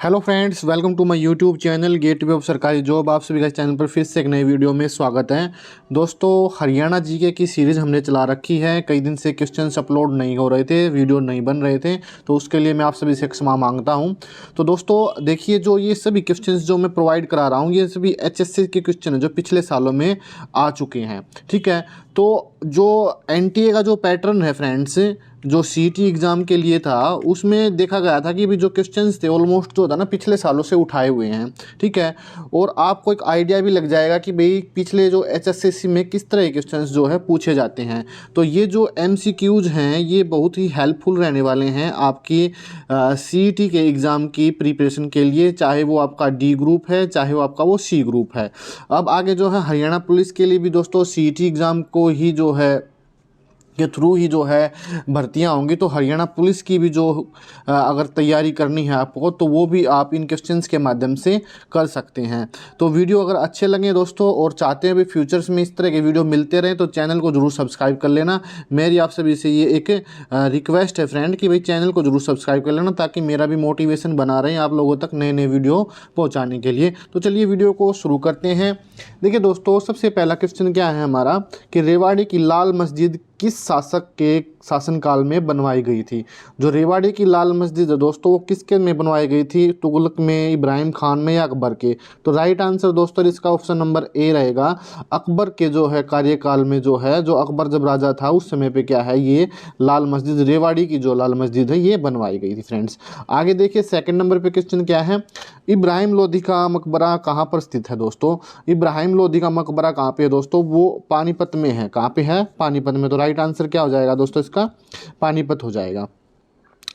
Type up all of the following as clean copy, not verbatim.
Hello friends, welcome to my YouTube channel gateway of सरकारी job. आप सभी का इस चैनल पर फिर से एक नई वीडियो में स्वागत है। दोस्तों, हरियाणा जीके की सीरीज़ हमने चला रखी है। कई दिन से क्वेश्चंस अपलोड नहीं हो रहे थे, वीडियो नहीं बन रहे थे, तो उसके लिए मैं आप सभी से क्षमा मांगता हूं। तो दोस्तों देखिए, जो ये सभी क्वेश्चंस जो मैं प्रोवाइड करा रहा हूँ, ये सभी एचएससी के क्वेश्चन हैं जो पिछले सालों में आ चुके हैं। ठीक है, तो जो एनटीए का जो पैटर्न है फ्रेंड्स, जो सीटी एग्ज़ाम के लिए था, उसमें देखा गया था कि भी जो क्वेश्चंस थे ऑलमोस्ट जो था ना पिछले सालों से उठाए हुए हैं। ठीक है, और आपको एक आइडिया भी लग जाएगा कि भाई पिछले जो एचएससी में किस तरह के क्वेश्चंस जो है पूछे जाते हैं। तो ये जो एमसीक्यूज हैं ये बहुत ही हेल्पफुल रहने वाले हैं आपकी सीईटी के एग्ज़ाम की प्रिपरेशन के लिए, चाहे वो आपका डी ग्रुप है, चाहे वो आपका वो सी ग्रुप है। अब आगे जो है हरियाणा पुलिस के लिए भी दोस्तों सीईटी एग्ज़ाम को ही जो है के थ्रू ही जो है भर्तियां होंगी। तो हरियाणा पुलिस की भी जो अगर तैयारी करनी है आपको, तो वो भी आप इन क्वेश्चंस के माध्यम से कर सकते हैं। तो वीडियो अगर अच्छे लगे दोस्तों और चाहते हैं भी फ्यूचर्स में इस तरह के वीडियो मिलते रहें, तो चैनल को जरूर सब्सक्राइब कर लेना। मेरी आप सभी से ये एक रिक्वेस्ट है फ्रेंड कि भाई चैनल को जरूर सब्सक्राइब कर लेना, ताकि मेरा भी मोटिवेशन बना रहे आप लोगों तक नए नए वीडियो पहुँचाने के लिए। तो चलिए वीडियो को शुरू करते हैं। देखिए दोस्तों, सबसे पहला क्वेश्चन क्या है हमारा कि रेवाड़ी की लाल मस्जिद किस शासक के शासनकाल में बनवाई गई थी। जो रेवाड़ी की लाल मस्जिद है दोस्तों, वो किसके में बनवाई गई थी, तुगलक में, इब्राहिम खान में या अकबर के। तो राइट आंसर दोस्तों इसका ऑप्शन नंबर ए रहेगा। अकबर के जो है कार्यकाल में जो है, जो अकबर जब राजा था उस समय पे क्या है, ये लाल मस्जिद, रेवाड़ी की जो लाल मस्जिद है ये बनवाई गई थी फ्रेंड्स। आगे देखिए सेकंड नंबर पे क्वेश्चन क्या है, इब्राहिम लोधी का मकबरा कहाँ पर स्थित है दोस्तों। इब्राहिम लोधी का मकबरा कहाँ पे है दोस्तों, वो पानीपत में है। कहाँ पे है, पानीपत में। तो राइट आंसर क्या हो जाएगा दोस्तों इसका, पानीपत हो जाएगा।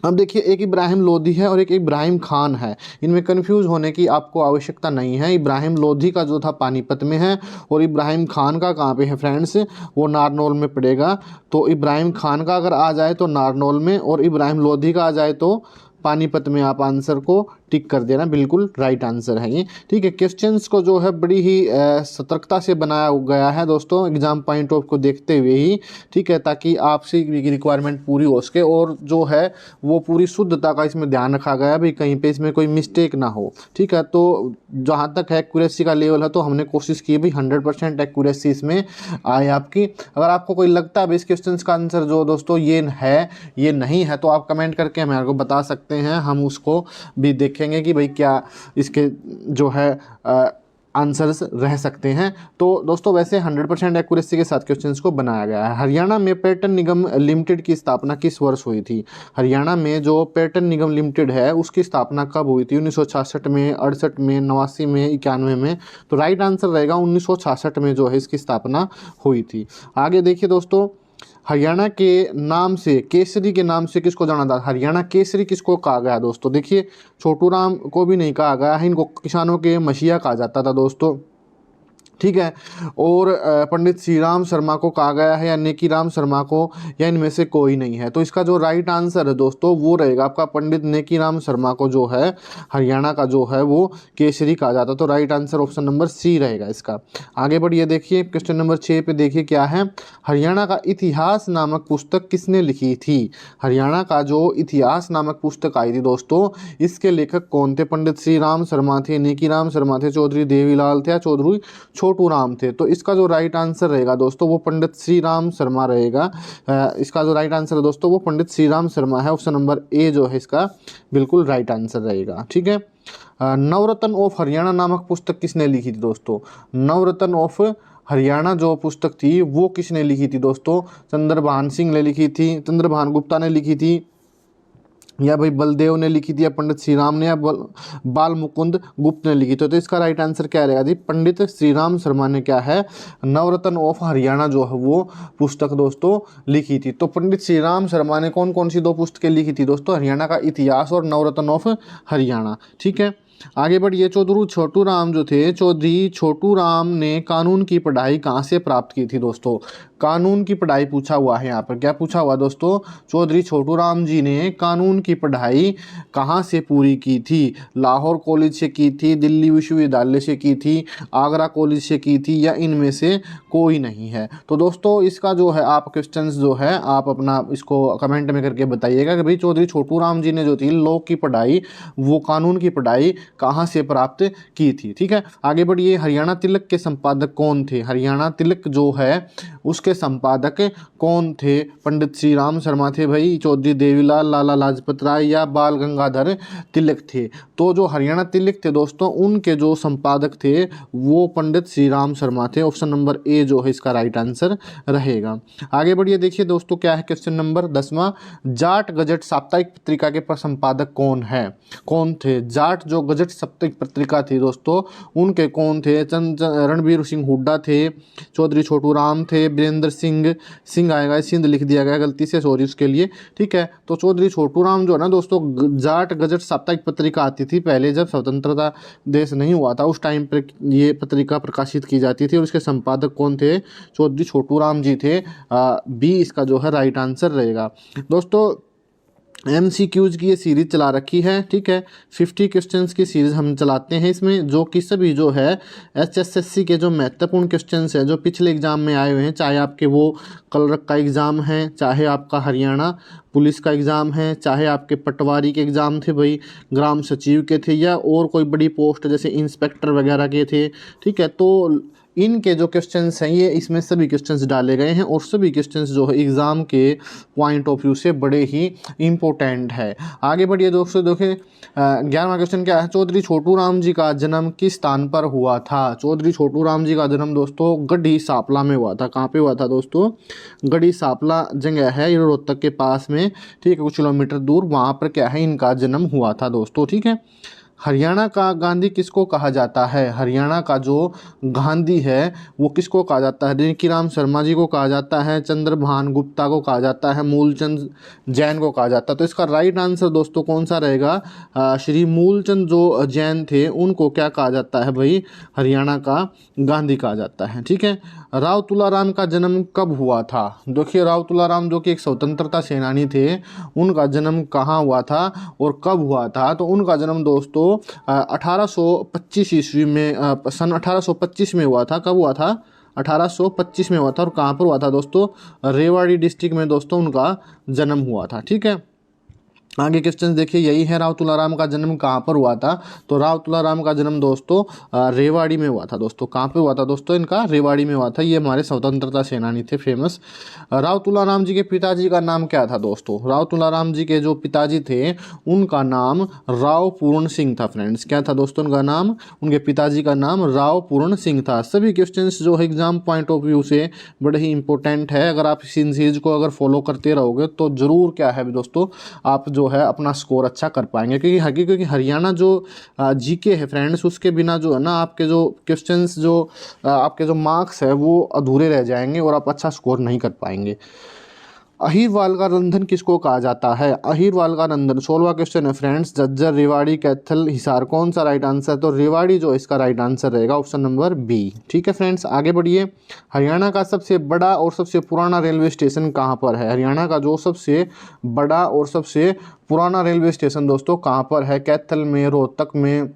अब देखिए, एक इब्राहिम लोधी है और एक इब्राहिम खान है, इनमें कंफ्यूज होने की आपको आवश्यकता नहीं है। इब्राहिम लोधी का जो था पानीपत में है और इब्राहिम खान का कहाँ पे है फ्रेंड्स, वो नारनौल में पड़ेगा। तो इब्राहिम खान का अगर आ जाए तो नारनौल में, और इब्राहिम लोधी का आ जाए तो पानीपत में। आप आंसर को टिक कर देना, बिल्कुल राइट आंसर है ये। ठीक है, क्वेश्चंस को जो है बड़ी ही सतर्कता से बनाया गया है दोस्तों, एग्जाम पॉइंट ऑफ को देखते हुए ही। ठीक है, ताकि आपसे रिक्वायरमेंट पूरी हो सके, और जो है वो पूरी शुद्धता का इसमें ध्यान रखा गया है, भाई कहीं पे इसमें कोई मिस्टेक ना हो। ठीक है, तो जहाँ तक एक्यूरेसी का लेवल है, तो हमने कोशिश की भाई 100% एक्यूरेसी इसमें आए आपकी। अगर आपको कोई लगता है इस क्वेश्चन का आंसर जो दोस्तों ये है, ये नहीं है, तो आप कमेंट करके हमें को बता सकते हैं, हम उसको भी देखेंगे कि भाई क्या इसके जो है आंसर्स रह सकते हैं। तो दोस्तों वैसे 100% एक्यूरेसी के साथ क्वेश्चंस को बनाया गया है। हरियाणा में पर्यटन निगम लिमिटेड की स्थापना किस वर्ष हुई थी। हरियाणा में जो पर्यटन निगम लिमिटेड है उसकी स्थापना कब हुई थी, 1966 में, 68 में, 89 में, 91 में। तो राइट आंसर रहेगा 1966 में जो है इसकी स्थापना हुई थी। आगे देखिए दोस्तों, हरियाणा के नाम से, केसरी के नाम से किसको जाना था, हरियाणा केसरी किसको कहा गया दोस्तों। देखिए, छोटू राम को भी नहीं कहा गया है, इनको किसानों के मसीहा कहा जाता था दोस्तों। ठीक है, और पंडित श्री राम शर्मा को कहा गया है, या नेकी राम शर्मा को, या इनमें से कोई नहीं है। तो इसका जो राइट आंसर है दोस्तों वो रहेगा आपका पंडित नेकी राम शर्मा को जो है हरियाणा का जो है वो केसरी कहा जाता। तो right answer option number C रहेगा इसका। आगे बढ़िए, देखिए क्वेश्चन नंबर 6 पे देखिए क्या है, हरियाणा का इतिहास नामक पुस्तक किसने लिखी थी। हरियाणा का जो इतिहास नामक पुस्तक आई थी दोस्तों, इसके लेखक कौन थे, पंडित श्री राम शर्मा थे, नेकी राम शर्मा थे, चौधरी देवीलाल थे, या चौधरी छोटू राम थे। तो इसका जो राइट आंसर रहेगा दोस्तों वो पंडित श्री राम शर्मा रहेगा। इसका जो राइट आंसर है दोस्तों वो पंडित श्री राम शर्मा है। ऑप्शन नंबर ए जो है इसका बिल्कुल राइट आंसर रहेगा। ठीक है, नवरत्न ऑफ हरियाणा नामक पुस्तक किसने लिखी थी दोस्तों। नवरत्न ऑफ हरियाणा जो पुस्तक थी वो किसने लिखी थी दोस्तों, चंद्रभान सिंह ने लिखी थी, चंद्रभान गुप्ता ने लिखी थी, या भाई बलदेव ने लिखी थी, या पंडित श्री राम ने, या बाल मुकुंद गुप्त ने लिखी थी। तो इसका राइट आंसर क्या रहेगा जी, पंडित श्री राम शर्मा ने क्या है, नवरत्न ऑफ हरियाणा जो है वो पुस्तक दोस्तों लिखी थी। तो पंडित श्री राम शर्मा ने कौन कौन सी दो पुस्तकें लिखी थी दोस्तों, हरियाणा का इतिहास और नवरत्न ऑफ हरियाणा। ठीक है, आगे बढ़िए, चौधरी छोटू राम जो थे, चौधरी छोटू राम ने कानून की पढ़ाई कहाँ से प्राप्त की थी दोस्तों। कानून की पढ़ाई पूछा हुआ है यहाँ पर, क्या पूछा हुआ दोस्तों, चौधरी छोटू राम जी ने कानून की पढ़ाई कहाँ से पूरी की थी। लाहौर कॉलेज से की थी, दिल्ली विश्वविद्यालय से की थी, आगरा कॉलेज से की थी, या इनमें से कोई नहीं है। तो दोस्तों इसका जो है आप क्वेश्चंस जो है आप अपना इसको कमेंट में करके बताइएगा कि भाई चौधरी छोटू राम जी ने जो थी लॉ की पढ़ाई, वो कानून की पढ़ाई कहाँ से प्राप्त की थी। ठीक है, आगे बढ़िए, हरियाणा तिलक के संपादक कौन थे। हरियाणा तिलक जो है उसके संपादक कौन थे। पंडित श्री राम शर्मा थे भाई, चौधरी देवीलाल, लाला लाजपत राय, या बाल गंगाधर तिलक थे। तो जो हरियाणा तिलक थे दोस्तों, उनके जो संपादक थे वो पंडित श्री राम शर्मा थे। ऑप्शन नंबर ए जो है इसका राइट आंसर रहेगा। आगे बढ़िए, देखिए दोस्तों क्या है क्वेश्चन नंबर 10वां, जाट गजट साप्ताहिक पत्रिका के संपादक कौन है, कौन थे। जाट जो गजट साप्ताहिक पत्रिका थी दोस्तों, उनके कौन थे। रणबीर सिंह हुड्डा थे, चौधरी छोटू राम थे, वीरेंद्र सिंह आएगा, सिंध लिख दिया गया गलती से, सॉरी उसके लिए। ठीक है, तो चौधरी छोटू राम जो है ना दोस्तों, जाट गजट साप्ताहिक पत्रिका आती थी पहले, जब स्वतंत्रता देश नहीं हुआ था उस टाइम पर ये पत्रिका प्रकाशित की जाती थी, और इसके संपादक कौन थे, चौधरी छोटू राम जी थे। बी इसका जो है राइट आंसर रहेगा। दोस्तों MCQs की ये सीरीज़ चला रखी है। ठीक है, 50 क्वेश्चंस की सीरीज़ हम चलाते हैं इसमें, जो कि सभी जो है HSSC के जो महत्वपूर्ण क्वेश्चंस हैं जो पिछले एग्ज़ाम में आए हुए हैं, चाहे आपके वो कलरक का एग्ज़ाम है, चाहे आपका हरियाणा पुलिस का एग्ज़ाम है, चाहे आपके पटवारी के एग्ज़ाम थे भाई, ग्राम सचिव के थे, या और कोई बड़ी पोस्ट जैसे इंस्पेक्टर वगैरह के थे। ठीक है, तो इनके जो क्वेश्चंस हैं ये इसमें सभी क्वेश्चंस डाले गए हैं, और सभी क्वेश्चंस जो है एग्ज़ाम के पॉइंट ऑफ व्यू से बड़े ही इम्पोर्टेंट है। आगे बढ़िए दोस्तों, देखें 11वां क्वेश्चन क्या है, चौधरी छोटू राम जी का जन्म किस स्थान पर हुआ था। चौधरी छोटू राम जी का जन्म दोस्तों गढ़ी सांपला में हुआ था। कहाँ पे हुआ था दोस्तों, गढ़ी सांपला जगह है ये रोहतक के पास में, ठीक है, कुछ किलोमीटर दूर, वहाँ पर क्या है इनका जन्म हुआ था दोस्तों। ठीक है, हरियाणा का गांधी किसको कहा जाता है। हरियाणा का जो गांधी है वो किसको कहा जाता है। रिंकीराम शर्मा जी को कहा जाता है, चंद्रभान गुप्ता को कहा जाता है, मूलचंद जैन को कहा जाता है। तो इसका राइट आंसर दोस्तों कौन सा रहेगा, श्री मूलचंद जो जैन थे उनको क्या कहा जाता है भाई, हरियाणा का गांधी कहा जाता है। ठीक है, राव तुलाराम का जन्म कब हुआ था। देखिए राव तुलाराम जो कि एक स्वतंत्रता सेनानी थे, उनका जन्म कहाँ हुआ था और कब हुआ था। तो उनका जन्म दोस्तों 1825 ईस्वी में, सन 1825 में हुआ था। कब हुआ था, 1825 में हुआ था। और कहाँ पर हुआ था दोस्तों, रेवाड़ी डिस्ट्रिक्ट में दोस्तों उनका जन्म हुआ था। ठीक है, आगे क्वेश्चन देखिए, यही है राव तुलाराम का जन्म कहाँ पर हुआ था। तो राव तुलाराम का जन्म दोस्तों रेवाड़ी में हुआ था। दोस्तों कहाँ पे हुआ था दोस्तों, इनका रेवाड़ी में हुआ था। ये हमारे स्वतंत्रता सेनानी थे फेमस। राव तुलाराम जी के पिताजी का नाम क्या था दोस्तों। राव तुलाराम जी के जो पिताजी थे उनका नाम राव पूर्ण सिंह था। फ्रेंड्स क्या था दोस्तों उनका नाम, उनके पिताजी का नाम राव पूर्ण सिंह था। सभी क्वेश्चन जो है एग्जाम पॉइंट ऑफ व्यू से बड़े ही इंपॉर्टेंट है। अगर आप इस सीरीज को अगर फॉलो करते रहोगे तो ज़रूर क्या है दोस्तों, आप जो है अपना स्कोर अच्छा कर पाएंगे। क्योंकि हरियाणा जो जीके है फ्रेंड्स, उसके बिना जो है ना आपके जो क्वेश्चंस जो आपके जो मार्क्स है वो अधूरे रह जाएंगे और आप अच्छा स्कोर नहीं कर पाएंगे। अहीरवाल का रंधन किसको कहा जाता है। अहीरवाल का रंधन 16वां क्वेश्चन है फ्रेंड्स, झज्जर, रेवाड़ी, कैथल, हिसार, कौन सा राइट आंसर। तो रेवाड़ी जो इसका राइट आंसर रहेगा ऑप्शन नंबर बी। ठीक है फ्रेंड्स, आगे बढ़िए। हरियाणा का सबसे बड़ा और सबसे पुराना रेलवे स्टेशन कहाँ पर है। हरियाणा का जो सबसे बड़ा और सबसे पुराना रेलवे स्टेशन दोस्तों कहाँ पर है। कैथल में, रोहतक में,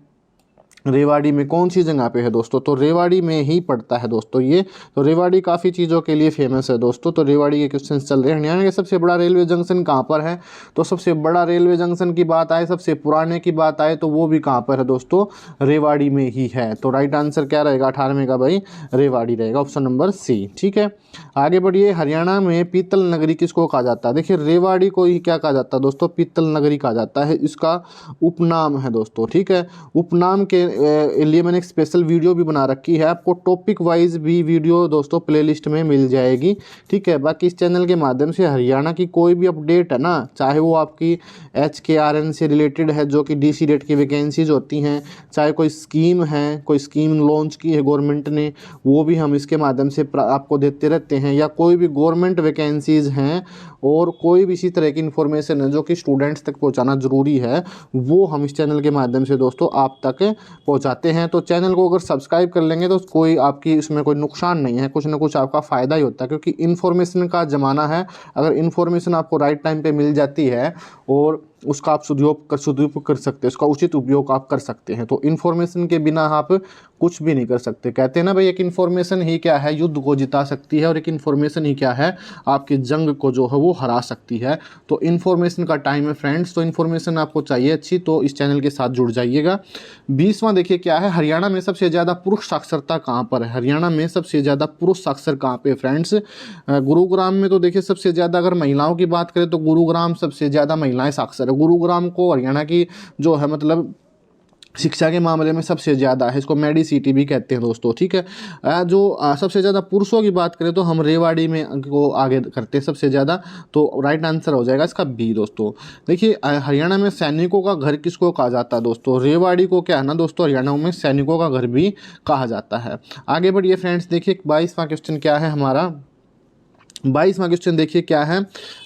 रेवाड़ी में, कौन सी जगह पे है दोस्तों। तो रेवाड़ी में ही पड़ता है दोस्तों ये। तो रेवाड़ी काफ़ी चीज़ों के लिए फेमस है दोस्तों। तो रेवाड़ी के क्वेश्चन चल रहे हैं। हरियाणा के सबसे बड़ा रेलवे जंक्शन कहाँ पर है। तो सबसे बड़ा रेलवे जंक्शन की बात आए, सबसे पुराने की बात आए तो वो भी कहाँ पर है दोस्तों, रेवाड़ी में ही है। तो राइट आंसर क्या रहेगा 18वें का भाई, रेवाड़ी रहेगा ऑप्शन नंबर सी। ठीक है, आगे बढ़िए। हरियाणा में पीतल नगरी किसको कहा जाता है। देखिए रेवाड़ी को ही क्या कहा जाता है दोस्तों, पीतल नगरी कहा जाता है। इसका उपनाम है दोस्तों। ठीक है, उपनाम के लिए मैंने एक स्पेशल वीडियो भी बना रखी है, आपको टॉपिक वाइज भी वीडियो दोस्तों प्लेलिस्ट में मिल जाएगी, ठीक है। बाकी इस चैनल के माध्यम से हरियाणा की कोई भी अपडेट है ना, चाहे वो आपकी HKRN से रिलेटेड है जो कि DC रेट की वैकेंसीज होती हैं, चाहे कोई स्कीम है, कोई स्कीम लॉन्च की है गवर्नमेंट ने, वो भी हम इसके माध्यम से आपको देते रहते हैं, या कोई भी गवर्नमेंट वैकेंसीज हैं और कोई भी इसी तरह की इन्फॉर्मेशन है जो कि स्टूडेंट्स तक पहुंचाना ज़रूरी है, वो हम इस चैनल के माध्यम से दोस्तों आप तक पहुंचाते हैं। तो चैनल को अगर सब्सक्राइब कर लेंगे तो कोई आपकी इसमें कोई नुकसान नहीं है, कुछ ना कुछ आपका फ़ायदा ही होता है, क्योंकि इन्फॉर्मेशन का ज़माना है। अगर इन्फॉर्मेशन आपको राइट टाइम पे मिल जाती है और उसका आप सदुपयोग कर सकते हैं, उसका उचित उपयोग आप कर सकते हैं, तो इन्फॉर्मेशन के बिना आप कुछ भी नहीं कर सकते। कहते हैं ना भाई, एक इन्फॉर्मेशन ही क्या है युद्ध को जिता सकती है, और एक इन्फॉर्मेशन ही क्या है आपकी जंग को जो है वो हरा सकती है। तो इन्फॉर्मेशन का टाइम है फ्रेंड्स, तो इन्फॉर्मेशन आपको चाहिए अच्छी, तो इस चैनल के साथ जुड़ जाइएगा। 20वां देखिए क्या है, हरियाणा में सबसे ज़्यादा पुरुष साक्षरता कहाँ पर है। हरियाणा में सबसे ज़्यादा पुरुष साक्षर कहाँ पे फ्रेंड्स? गुरुग्राम में तो देखिए सबसे ज़्यादा, अगर महिलाओं की बात करें तो गुरुग्राम सबसे ज़्यादा महिलाएं साक्षर है। गुरुग्राम को हरियाणा की जो है मतलब शिक्षा के मामले में सबसे ज़्यादा है, इसको मेडी सिटी भी कहते हैं दोस्तों, ठीक है। सबसे ज़्यादा पुरुषों की बात करें तो हम रेवाड़ी में को आगे करते हैं सबसे ज़्यादा, तो राइट आंसर हो जाएगा इसका बी दोस्तों। देखिए हरियाणा में सैनिकों का घर किसको कहा जाता है दोस्तों? रेवाड़ी को क्या है ना दोस्तों, हरियाणा में सैनिकों का घर भी कहा जाता है। आगे बढ़िए फ्रेंड्स, देखिए 22वां क्वेश्चन क्या है हमारा। 22वां क्वेश्चन देखिए क्या है,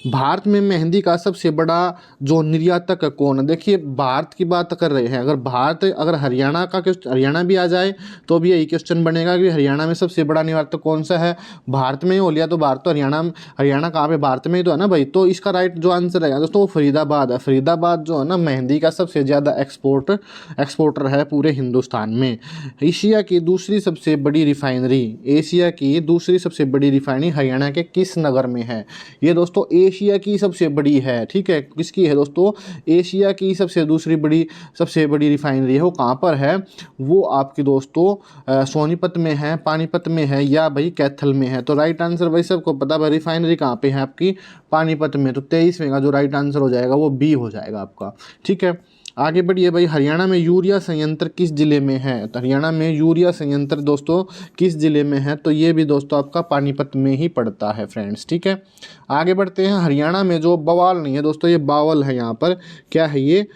भारत में मेहंदी का सबसे बड़ा जो निर्यातक कौन है? देखिए भारत की बात कर रहे हैं, अगर हरियाणा का क्वेश्चन, हरियाणा भी आ जाए तो भी यही क्वेश्चन बनेगा कि हरियाणा में सबसे बड़ा निर्यातक कौन सा है। भारत में ही हो लिया तो भारत तो हरियाणा कहाँ पे, भारत में ही तो है ना भाई। तो इसका राइट जो आंसर रहेगा दोस्तों वो फरीदाबाद है। फरीदाबाद जो है ना मेहंदी का सबसे ज़्यादा एक्सपोर्टर है पूरे हिंदुस्तान में। एशिया की दूसरी सबसे बड़ी रिफाइनरी हरियाणा के किस नगर में है? ये दोस्तों एशिया की सबसे बड़ी है, ठीक है। किसकी है दोस्तों? एशिया की सबसे बड़ी रिफाइनरी है, वो कहाँ पर है? वो आपकी दोस्तों सोनीपत में है, पानीपत में है, या भाई कैथल में है। तो राइट आंसर भाई सबको पता है, रिफाइनरी कहाँ पे है आपकी? पानीपत में। तो 23वें का जो राइट आंसर हो जाएगा वो बी हो जाएगा आपका, ठीक है। आगे बढ़िए भाई, हरियाणा में यूरिया संयंत्र किस जिले में है? तो हरियाणा में यूरिया संयंत्र दोस्तों किस जिले में है? तो ये भी दोस्तों आपका पानीपत में ही पड़ता है फ्रेंड्स, ठीक है। आगे बढ़ते हैं, हरियाणा में जो बवाल नहीं है दोस्तों, ये बावल है। यहाँ पर क्या है? ये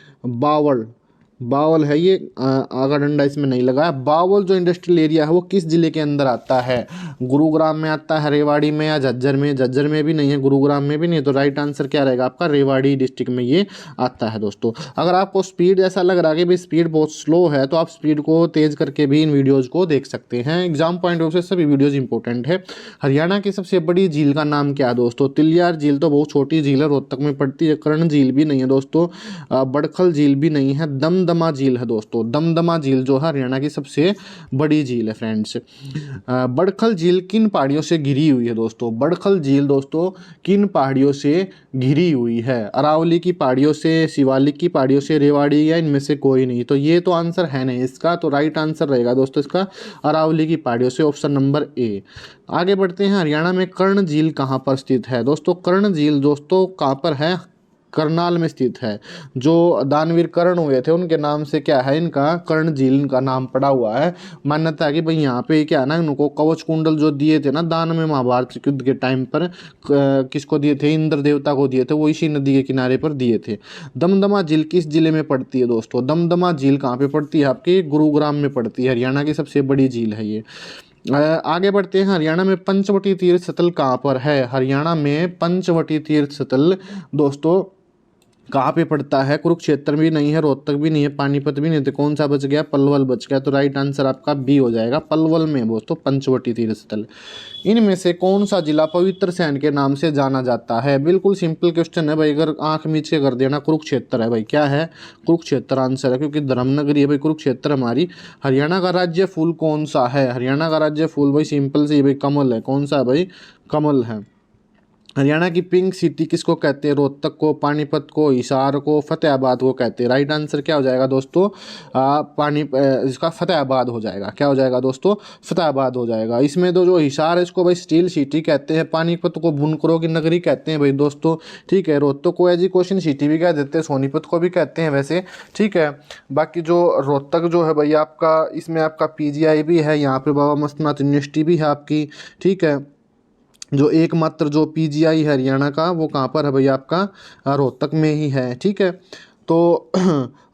बावल है, ये आगा डंडा इसमें नहीं लगा है। बावल जो इंडस्ट्रियल एरिया है वो किस जिले के अंदर आता है? गुरुग्राम में आता है, रेवाड़ी में, या झज्जर में? झज्जर में भी नहीं है, गुरुग्राम में भी नहीं है, तो राइट आंसर क्या रहेगा आपका? रेवाड़ी डिस्ट्रिक्ट में ये आता है दोस्तों। अगर आपको स्पीड ऐसा लग रहा है कि भाई स्पीड बहुत स्लो है, तो आप स्पीड को तेज़ करके भी इन वीडियोज़ को देख सकते हैं। एग्जाम पॉइंट ऑफ से सभी वीडियोज़ इंपॉर्टेंट है। हरियाणा की सबसे बड़ी झील का नाम क्या है दोस्तों? तिलियार झील तो बहुत छोटी झील है, रोहतक में पड़ती है। कर्ण झील भी नहीं है दोस्तों, बड़खल झील भी नहीं है, दमदमा झील है दोस्तों। दमदमा झील जो है हरियाणा की सबसे बड़ी झील है फ्रेंड्स। बड़खल झील किन पहाड़ियों से घिरी हुई है दोस्तों? बड़खल झील दोस्तों किन पहाड़ियों से घिरी हुई है? अरावली की पहाड़ियों से, शिवालिक की पहाड़ियों से, रेवाड़ी, या इनमें से कोई नहीं? तो ये तो आंसर है नहीं इसका, तो राइट आंसर रहेगा दोस्तों इसका अरावली की पहाड़ियों से, ऑप्शन नंबर ए। आगे बढ़ते हैं, हरियाणा में कर्ण झील कहाँ पर स्थित है दोस्तों? कर्ण झील दोस्तों कहाँ पर है? करनाल में स्थित है। जो दानवीर कर्ण हुए थे उनके नाम से क्या है, इनका कर्ण झील का नाम पड़ा हुआ है। मान्यता है कि भाई यहाँ पे क्या है ना, इनको कवच कुंडल जो दिए थे ना दान में महाभारत युद्ध के टाइम पर, किसको दिए थे? इंद्र देवता को दिए थे, वो इसी नदी के किनारे पर दिए थे। दमदमा झील किस जिले में पड़ती है दोस्तों? दमदमा झील कहाँ पे पड़ती है आपकी? गुरुग्राम में पड़ती है। हरियाणा की सबसे बड़ी झील है ये। आगे बढ़ते हैं, हरियाणा में पंचवटी तीर्थ स्थल कहाँ पर है? हरियाणा में पंचवटी तीर्थ स्थल दोस्तों कहाँ पे पड़ता है? कुरुक्षेत्र भी नहीं है, रोहतक भी नहीं है, पानीपत भी नहीं, तो कौन सा बच गया? पलवल बच गया। तो राइट आंसर आपका बी हो जाएगा, पलवल में दोस्तों पंचवटी तीर्थ स्थल। इनमें से कौन सा जिला पवित्र सैन के नाम से जाना जाता है? बिल्कुल सिंपल क्वेश्चन है भाई, अगर आंख नीचे कर देना, कुरुक्षेत्र है भाई। क्या है? कुरुक्षेत्र आंसर है, क्योंकि धर्मनगरी है भाई कुरुक्षेत्र हमारी। हरियाणा का राज्य फूल कौन सा है? हरियाणा का राज्य फूल भाई सिंपल सी भाई कमल है। कौन सा है भाई? कमल है। हरियाणा की पिंक सिटी किसको कहते हैं? रोहतक को, पानीपत को, हिसार को, फतेहाबाद को कहते हैं। राइट आंसर क्या हो जाएगा दोस्तों? इसका फतेहाबाद हो जाएगा। क्या हो जाएगा दोस्तों? फतेहाबाद हो जाएगा। इसमें तो जो हिसार है इसको भाई स्टील सिटी कहते हैं, पानीपत को बुनकरों की नगरी कहते हैं भाई दोस्तों, ठीक है। रोहतक को एजुकेशन सिटी भी कह देते हैं, सोनीपत को भी कहते हैं वैसे, ठीक है। बाकी जो रोहतक जो है भाई आपका, इसमें आपका पीजीआई भी है, यहाँ पे बाबा मस्तनाथ यूनिवर्सिटी भी है आपकी, ठीक है। जो एकमात्र जो पीजीआई है हरियाणा का वो कहाँ पर है भैया आपका? रोहतक में ही है, ठीक है। तो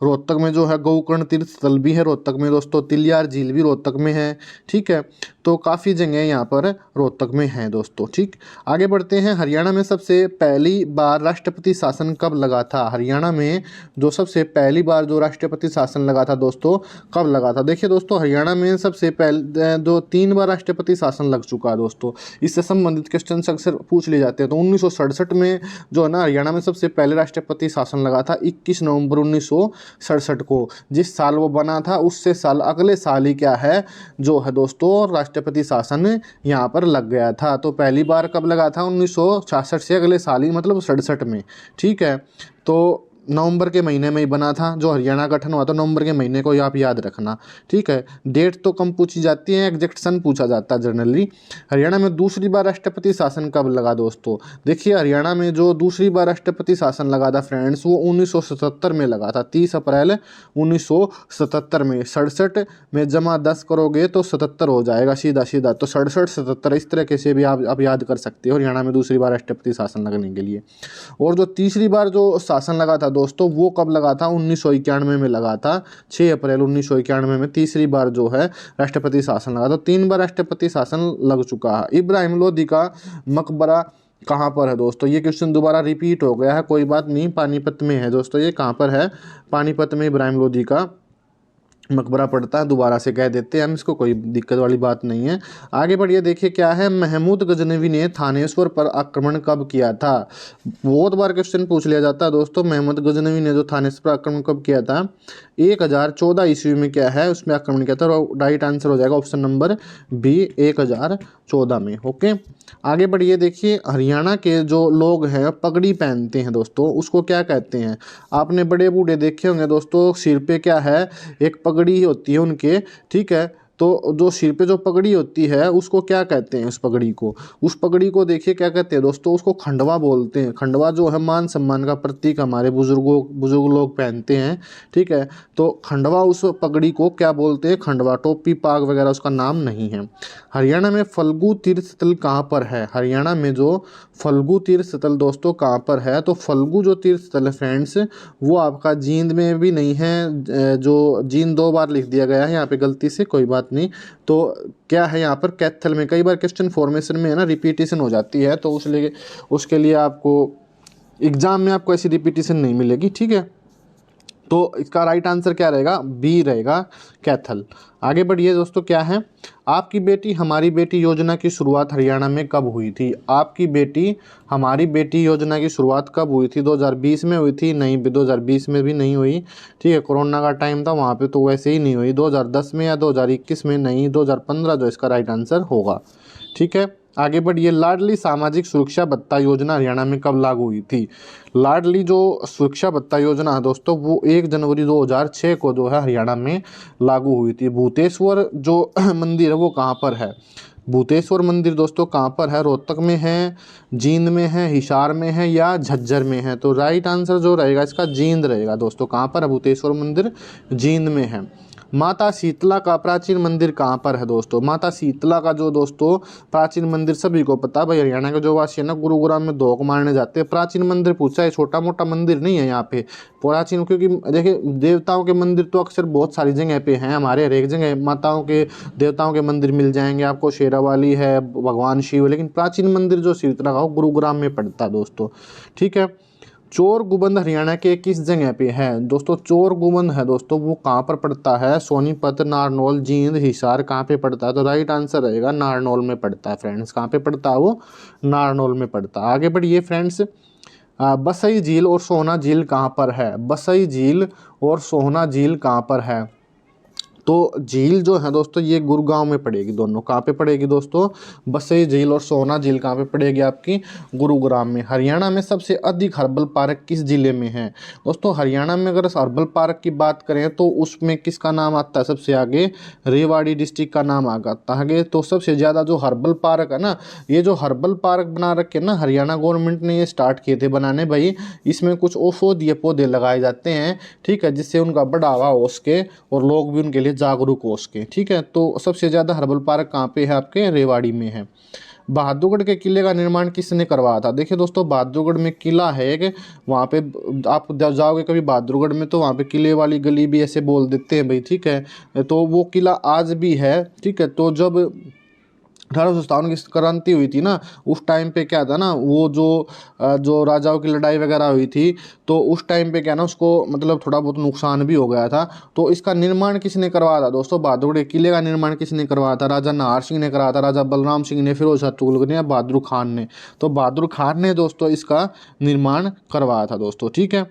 रोहतक में जो है गोकर्ण तीर्थ स्थल भी है रोहतक में दोस्तों, तिलियार झील भी रोहतक में है, ठीक है। तो काफ़ी जगह यहाँ पर रोहतक में हैं दोस्तों, ठीक। आगे बढ़ते हैं। हरियाणा में सबसे पहली बार राष्ट्रपति शासन कब लगा था? हरियाणा में जो सबसे पहली बार जो राष्ट्रपति शासन लगा था दोस्तों, कब लगा था? देखिए दोस्तों, हरियाणा में सबसे पहले जो 3 बार राष्ट्रपति शासन लग चुका है दोस्तों। इससे संबंधित क्वेश्चन अक्सर पूछ लिए जाते हैं। तो 1967 में जो है ना हरियाणा में सबसे पहले राष्ट्रपति शासन लगा था, 21 नवंबर 1967 को। जिस साल वो बना था उससे साल अगले साल ही क्या है जो है दोस्तों राष्ट्रपति शासन यहाँ पर लग गया था। तो पहली बार कब लगा था? 1966 से अगले साल ही, मतलब 67 में, ठीक है। तो नवंबर के महीने में ही बना था। जो हरियाणा गठन हुआ था नवंबर के महीने को, ये आप याद रखना, ठीक है। डेट तो कम पूछी जाती है, एग्जैक्ट सन पूछा जाता है जनरली। हरियाणा में दूसरी बार राष्ट्रपति शासन कब लगा दोस्तों? देखिए हरियाणा में जो दूसरी बार राष्ट्रपति शासन लगा था फ्रेंड्स, वो 1977 में लगा था। 30 अप्रैल 1977 में। 67 में जमा 10 करोगे तो 77 हो जाएगा सीधा सीधा। तो 67 77 इस तरीके से भी आप याद कर सकते हो हरियाणा में दूसरी बार राष्ट्रपति शासन लगने के लिए। और जो तीसरी बार जो शासन लगा था दोस्तों, वो कब लगा था? 1991 में लगा था। 6 अप्रैल 1991 में तीसरी बार जो है राष्ट्रपति शासन लगा। तो 3 बार राष्ट्रपति शासन लग चुका है। इब्राहिम लोदी का मकबरा कहाँ पर है दोस्तों? ये क्वेश्चन दोबारा रिपीट हो गया है, कोई बात नहीं, पानीपत में है दोस्तों। ये कहाँ पर है? पानीपत में इब्राहिम लोदी का मकबरा पड़ता है। दोबारा से कह देते हैं हम इसको, कोई दिक्कत वाली बात नहीं है। आगे बढ़िए, देखिए क्या है। महमूद गजनवी ने थानेश्वर पर आक्रमण कब किया था? बहुत बार क्वेश्चन पूछ लिया जाता है दोस्तों। महमूद गजनवी ने जो थानेश्वर पर आक्रमण कब किया था? 1014 ईस्वी में क्या है उसमें आक्रमण किया था। राइट आंसर हो जाएगा ऑप्शन नंबर बी, 1014 में। ओके, आगे बढ़िए। देखिए हरियाणा के जो लोग हैं पगड़ी पहनते हैं दोस्तों, उसको क्या कहते हैं? आपने बड़े बूढ़े देखे होंगे दोस्तों, सिर पे क्या है, एक पगड़ी होती है उनके, ठीक है। तो जो सिर पे जो पगड़ी होती है उसको क्या कहते हैं? उस पगड़ी को देखिए क्या कहते हैं दोस्तों, उसको खंडवा बोलते हैं। खंडवा जो है मान सम्मान का प्रतीक, हमारे बुजुर्ग लोग पहनते हैं, ठीक है। तो खंडवा, उस पगड़ी को क्या बोलते हैं? खंडवा। टोपी पाग वगैरह उसका नाम नहीं है। हरियाणा में फल्गु तीर्थ स्थल कहाँ पर है? हरियाणा में जो फल्गु तीर्थ स्थल दोस्तों कहाँ पर है? तो फल्गु जो तीर्थ स्थल है फ्रेंड्स, वो आपका जींद में भी नहीं है। जो जींद 2 बार लिख दिया गया है यहाँ पे गलती से, कोई बात नहीं। तो क्या है यहाँ पर? कैथल में। कई बार क्वेश्चन फॉर्मेशन में है ना रिपीटेशन हो जाती है, तो उसके लिए आपको एग्जाम में आपको ऐसी रिपीटेशन नहीं मिलेगी, ठीक है। तो इसका राइट आंसर क्या रहेगा? बी रहेगा, कैथल। आगे बढ़िए दोस्तों, क्या है। आपकी बेटी हमारी बेटी योजना की शुरुआत हरियाणा में कब हुई थी? आपकी बेटी हमारी बेटी योजना की शुरुआत कब हुई थी? 2020 में हुई थी? नहीं, 2020 में भी नहीं हुई, ठीक है। कोरोना का टाइम था वहाँ पे, तो वैसे ही नहीं हुई। 2010 में या 2021 में? नहीं, 2015 जो इसका राइट आंसर होगा, ठीक है। आगे बढ़िए। लाडली सामाजिक सुरक्षा भत्ता योजना हरियाणा में कब लागू हुई थी? लाडली जो सुरक्षा भत्ता योजना है दोस्तों, वो 1 जनवरी 2006 को जो है हरियाणा में लागू हुई थी। भूतेश्वर जो मंदिर है वो कहाँ पर है? भूतेश्वर मंदिर दोस्तों कहाँ पर है? रोहतक में है, जींद में है, हिसार में है या झज्जर में है? तो राइट आंसर जो रहेगा इसका जींद रहेगा दोस्तों। कहाँ पर है भूतेश्वर मंदिर? जींद में है। माता शीतला का प्राचीन मंदिर कहाँ पर है दोस्तों? माता शीतला का जो दोस्तों प्राचीन मंदिर सभी को पता है भाई, हरियाणा के जो वासी है ना गुरुग्राम में धोख मारने जाते हैं। प्राचीन मंदिर पूछा है, छोटा मोटा मंदिर नहीं है यहाँ पे, प्राचीन। क्योंकि देखिए देवताओं के मंदिर तो अक्सर बहुत सारी जगह पे हैं, हमारे हर एक जगह माताओं के देवताओं के मंदिर मिल जाएंगे आपको। शेरावाली है, भगवान शिव, लेकिन प्राचीन मंदिर जो शीतला का वो गुरुग्राम में पड़ता है दोस्तों, ठीक है। चोर गुबंद हरियाणा के किस जगह पे है दोस्तों? चोर गुबंद है दोस्तों, वो कहाँ पर पड़ता है? सोनीपत, नारनौल, जींद, हिसार, कहाँ पे पड़ता है? तो राइट आंसर रहेगा नारनौल में पड़ता है फ्रेंड्स। कहाँ पे पड़ता है वो? नारनौल में पड़ता है। आगे बढ़िए फ्रेंड्स। बसई झील और सोहना झील कहाँ पर है? बसई झील और सोहना झील कहाँ पर है? तो झील जो है दोस्तों ये गुरुग्राम में पड़ेगी। दोनों कहाँ पे पड़ेगी दोस्तों, बसई झील और सोना झील कहाँ पे पड़ेगी आपकी, गुरुग्राम में। हरियाणा में सबसे अधिक हर्बल पार्क किस जिले में है दोस्तों, हरियाणा में अगर हर्बल पार्क की बात करें तो उसमें किसका नाम आता है सबसे आगे, रेवाड़ी डिस्ट्रिक्ट का नाम आता है। तो सबसे ज़्यादा जो हर्बल पार्क है ना, ये जो हर्बल पार्क बना रखे ना हरियाणा गवर्नमेंट ने ये स्टार्ट किए थे बनाने भाई, इसमें कुछ औषधीय पौधे लगाए जाते हैं, ठीक है, जिससे उनका बढ़ावा हो सके और लोग भी उनके लिए जागरूक हो सके, ठीक है। तो सबसे ज़्यादा हर्बल पार्क कहाँ पे है आपके, रेवाड़ी में है। बहादुरगढ़ के किले का निर्माण किसने करवाया था, देखिए दोस्तों बहादुरगढ़ में किला है एक, वहाँ पे आप जाओगे कभी बहादुरगढ़ में तो वहाँ पे किले वाली गली भी ऐसे बोल देते हैं भाई, ठीक है। तो वो किला आज भी है, ठीक है। तो जब 1857 की क्रांति हुई थी ना, उस टाइम पे क्या था ना, वो जो राजाओं की लड़ाई वगैरह हुई थी, तो उस टाइम पे क्या ना उसको मतलब थोड़ा बहुत नुकसान भी हो गया था। तो इसका निर्माण किसने करवाया था दोस्तों, बहादुरगढ़ किले का निर्माण किसने करवाया था, राजा नाहर सिंह ने कराया था, राजा बलराम सिंह ने, फिरोज शाह तुगलक ने, या बहादुर खान ने। तो बहादुर खान ने दोस्तों इसका निर्माण करवाया था दोस्तों, ठीक है।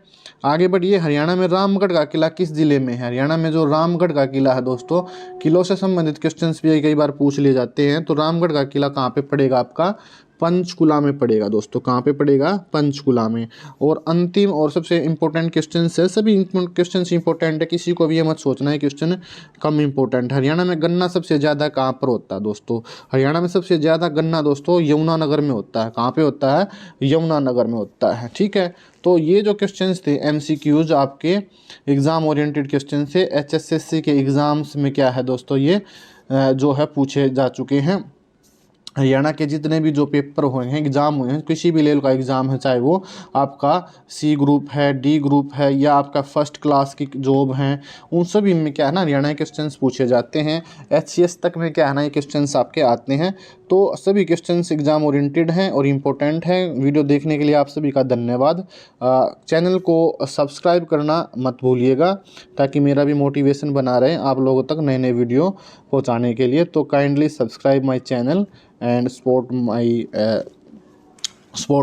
आगे बढ़िए, हरियाणा में रामगढ़ का किला किस जिले में है, हरियाणा में जो रामगढ़ का किला है दोस्तों, किलों से संबंधित क्वेश्चंस भी कई बार पूछ लिए जाते हैं। तो रामगढ़ का किला कहाँ पे पड़ेगा आपका, पंचकुला में पड़ेगा दोस्तों, कहाँ पे पड़ेगा, पंचकुला में। और अंतिम और सबसे इंपॉर्टेंट क्वेश्चन है, सभी क्वेश्चन इंपॉर्टेंट है, किसी को भी ये मत सोचना है क्वेश्चन कम इंपॉर्टेंट। हरियाणा में गन्ना सबसे ज़्यादा कहाँ पर होता है दोस्तों, हरियाणा में सबसे ज़्यादा गन्ना दोस्तों यमुनानगर में होता है। कहाँ पे होता है, यमुनानगर में होता है, ठीक है। तो ये जो क्वेश्चंस थे MCQs आपके एग्ज़ाम ओरिएंटेड क्वेश्चन से HSSC के एग्ज़ाम्स में क्या है दोस्तों, ये जो है पूछे जा चुके हैं। हरियाणा के जितने भी जो पेपर हुए हैं, एग्ज़ाम हुए हैं, किसी भी लेवल का एग्ज़ाम है, चाहे वो आपका C ग्रुप है, D ग्रुप है, या आपका फर्स्ट क्लास की जॉब हैं, उन सभी में क्या है ना हरियाणा के क्वेश्चंस पूछे जाते हैं। HCS तक में क्या है ना ये क्वेश्चंस आपके आते हैं। तो सभी क्वेश्चंस एग्ज़ाम ओरिएंटेड हैं और इम्पोर्टेंट हैं। वीडियो देखने के लिए आप सभी का धन्यवाद। चैनल को सब्सक्राइब करना मत भूलिएगा, ताकि मेरा भी मोटिवेशन बना रहे आप लोगों तक नए नए वीडियो पहुंचाने के लिए। तो kindly subscribe my channel and support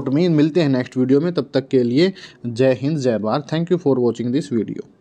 me. मिलते हैं नेक्स्ट वीडियो में, तब तक के लिए जय हिंद जय Bharat. Thank you for watching this video.